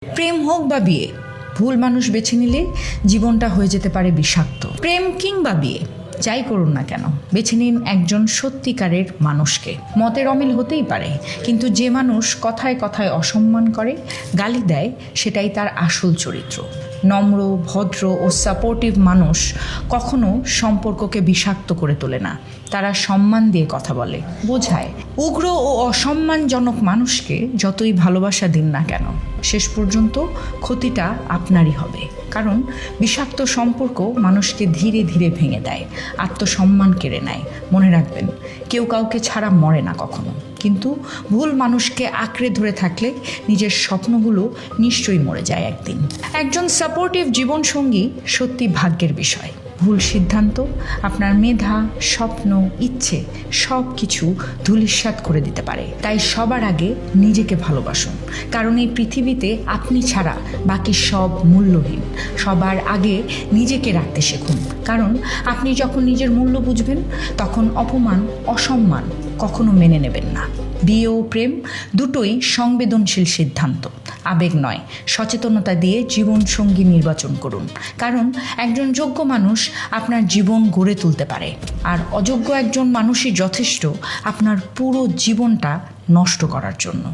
প্রেম হোক বা বিয়ে, ভুল মানুষ বেছে নিলে জীবনটা হয়ে যেতে পারে বিষাক্ত। প্রেম কিংবা বিয়ে যাই করুন না কেন, বেছে নিন একজন সত্যিকারের মানুষকে। মতের অমিল হতেই পারে, কিন্তু যে মানুষ কথায় কথায় অসম্মান করে, গালি দেয়, সেটাই তার আসল চরিত্র। নম্র, ভদ্র ও সাপোর্টিভ মানুষ কখনো সম্পর্ককে বিষাক্ত করে তোলে না। তারা সম্মান দিয়ে কথা বলে, বোঝায়। উগ্র ও অসম্মানজনক মানুষকে যতই ভালোবাসা দিন না কেন, শেষ পর্যন্ত ক্ষতিটা আপনারই হবে। কারণ বিষাক্ত সম্পর্ক মানুষকে ধীরে ধীরে ভেঙে দেয়, আত্মসম্মান কেড়ে নেয়। মনে রাখবেন, কেউ কাউকে ছাড়া মরে না কখনো, কিন্তু ভুল মানুষকে আঁকড়ে ধরে থাকলে নিজের স্বপ্নগুলো নিশ্চয়ই মরে যায় একদিন। একজন সাপোর্টিভ জীবনসঙ্গী সত্যি ভাগ্যের বিষয়। ভুল সিদ্ধান্ত আপনার মেধা, স্বপ্ন, ইচ্ছে সব কিছু ধূলিসাৎ করে দিতে পারে। তাই সবার আগে নিজেকে ভালোবাসুন, কারণ এই পৃথিবীতে আপনি ছাড়া বাকি সব মূল্যহীন। সবার আগে নিজেকে রাখতে শিখুন, কারণ আপনি যখন নিজের মূল্য বুঝবেন, তখন অপমান, অসম্মান কখনো মেনে নেবেন না। বিয়ে ও প্রেম দুটোই সংবেদনশীল সিদ্ধান্ত, আবেগ নয়। সচেতনতা দিয়ে জীবনসঙ্গী নির্বাচন করুন, কারণ একজন যোগ্য মানুষ আপনার জীবন গড়ে তুলতে পারে, আর অযোগ্য একজন মানুষই যথেষ্ট আপনার পুরো জীবনটা নষ্ট করার জন্য।